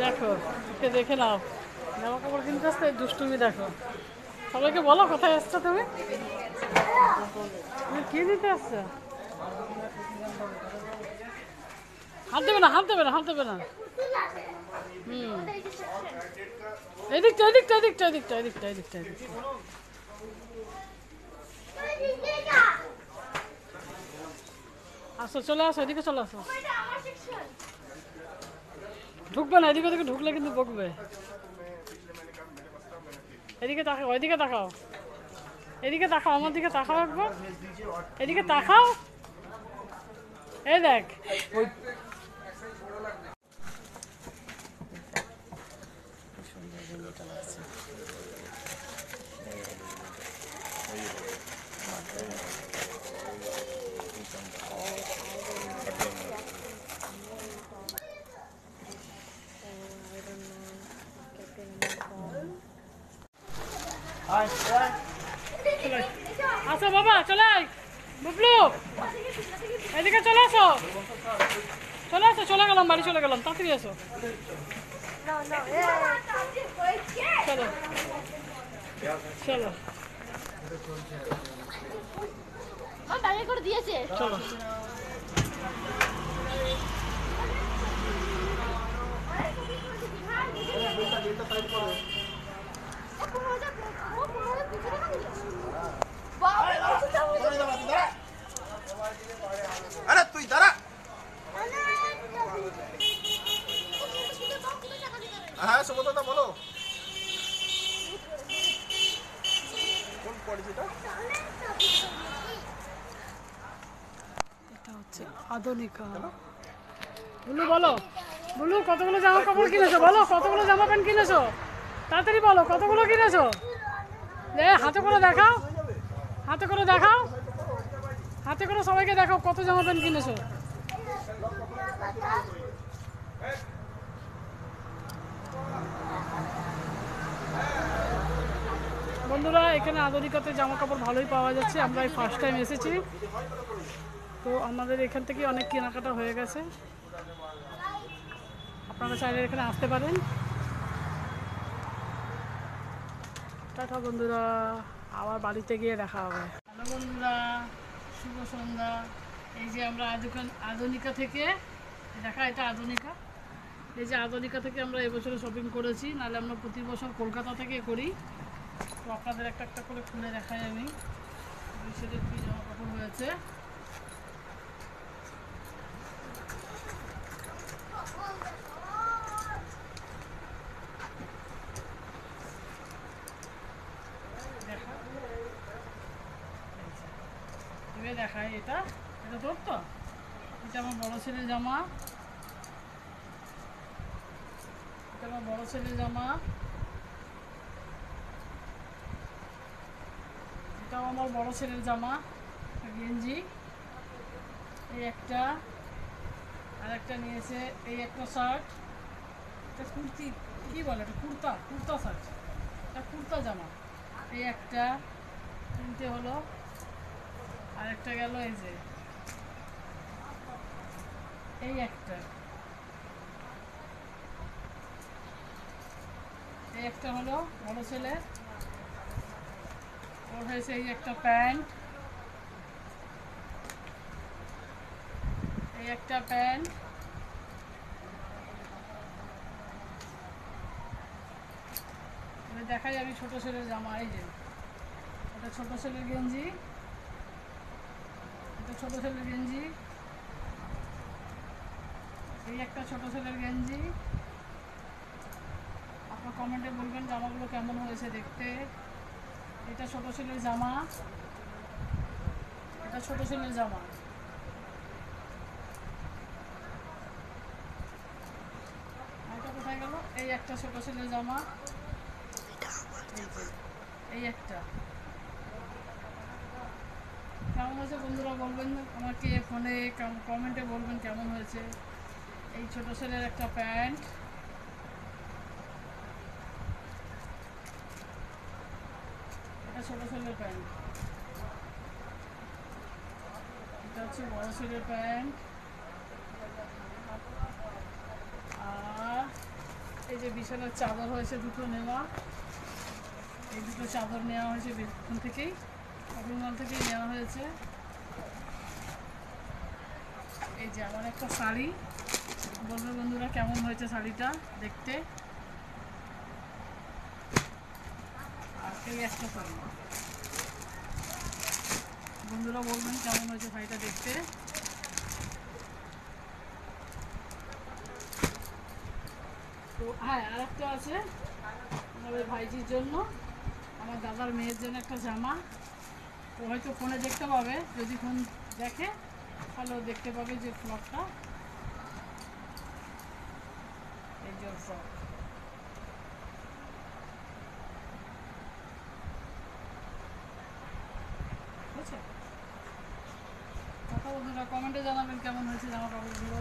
দেখো, ওকে দেখে নাও, জামা কাপড় কিনতে আসতে দুষ্টুমি দেখো। সবাইকে বলো কোথায় এসছো তুমি, তুমি কি নিতে আসছো? হাত দেবে না, হাত দেবে না, হাত দেবে না। এদিকটা এদিকটা এদিকটা এদিকটা এদিকটা এদিকটা এদিকটা। আসো, চলে আসো, এদিকে চলে আসো। ঢুকবে না, এদিকে ওদিকে ঢুকলে কিন্তু বকবে। এদিকে তাকাও, এদিকে তাকাও, এদিকে তাকাও, আমার দিকে তাকাও একবার, এদিকে তাকাও। এই দেখ, আসো বাবা, চলে আয়। বুবলু, এদিকে চলে আসো, চলে আসো, চলে গেলাম, বাড়ি চলে গেলাম, তাড়াতাড়ি আসো। চলো চলো চলো। আরে তুই দাঁড়া। হ্যাঁ সুমতা বলো, কোন পরিচিত? এটা হচ্ছে আধুনিকা। বুলু বলো, বুলু কতগুলো জামা কাপড় কিনেছো বলো, কতগুলো জামা প্যান্ট কিনেছো, তাড়াতাড়ি বলো কতগুলো কিনেছো। হাতে করে দেখাও, হাতে করে দেখাও, হাতে করে সবাইকে দেখাও কত জামা প্যান্ট কিনেছো। বন্ধুরা, এখানে আধুনিকাতে জামা কাপড় ভালোই পাওয়া যাচ্ছে, আমরা এই ফার্স্ট টাইম এসেছি, তো আমাদের এখান থেকে অনেক কেনাকাটা হয়ে গেছে। আপনারা চাইলে এখানে আসতে পারেন। টাটা বন্ধুরা, আবার বাড়িতে গিয়ে দেখা হবে। হ্যালো বন্ধুরা, শুভ সন্ধ্যা। এই যে আমরা আধুনিকা থেকে দেখা, এটা আধুনিকা, এই যে আধুনিকা থেকে আমরা এবছরে শপিং করেছি, নাহলে আমরা প্রতি বছর কলকাতা থেকে করি। তো আপনাদের একটা একটা করে খুলে দেখাই আমি সেটার কী জামা কাপড় হয়েছে। এবার দেখাই, এটা এটা তোর তো, এটা আমার বড় ছেলের জামা, এটা আমার বড় ছেলের জামা, এটাও আমার বড় ছেলের জামা, গেঞ্জি, এই একটা, আর একটা নিয়েছে, এই একটা শার্ট, এটা কুর্তি, কী বলে এটা, কুর্তা, কুর্তা শার্ট, এটা কুর্তা জামা, এই একটা, তিনটে হলো, আর একটা গেল এই যে, এই একটা, এই একটা হলো বড় ছেলে, ওর হয়েছে এই একটা প্যান্ট, এই একটা প্যান্ট, এবার দেখাই আমি ছোটো ছেলের জামা, এই যে এটা ছোটো ছেলের গেঞ্জি, এটা ছোটো ছেলের গেঞ্জি, এই একটা ছোটো ছেলের গেঞ্জি। আপনার কমেন্টে বলবেন জামাগুলো কেমন হয়েছে দেখতে। এটা ছোটো ছেলের জামা, এটা ছোটো ছেলের জামা, এটা কোথায় গেল, এই একটা ছোটো ছেলের জামা, এই একটা। কেমন হয়েছে বন্ধুরা বলবেন আমাকে ফোনে, কমেন্টে বলবেন কেমন হয়েছে। এই ছোটো ছেলের একটা প্যান্ট, এটা ছোটো ছেলের প্যান্ট, এটা হচ্ছে বড় ছেলের প্যান্ট, আর এই যে বিছানার চাদর হয়েছে দুটো নেওয়া, এই দুটো চাদর নেওয়া হয়েছে এখান থেকেই, শপিং মল থেকেই নেওয়া হয়েছে। এই যে আমার একটা শাড়ি, বলবে বন্ধুরা কেমন হয়েছে শাড়িটা দেখতে। আর এই একটা শাড়ি, বন্ধুরা বলবেন কেমন হয়েছে শাড়িটা দেখতে। তো হ্যাঁ, আর একটা আছে আমাদের ভাইজির জন্য, আমার দাদার মেয়ের জন্য একটা জামা। ও হয়তো ফোনে দেখতে পাবে, যদি ফোন দেখে তাহলে ও দেখতে পাবে যে ফ্রকটা, এই যে ফ্রক। বুঝছে? কথা বন্ধুরা কমেন্টে জানাবেন কেমন হয়েছে জামা কাপড়গুলো।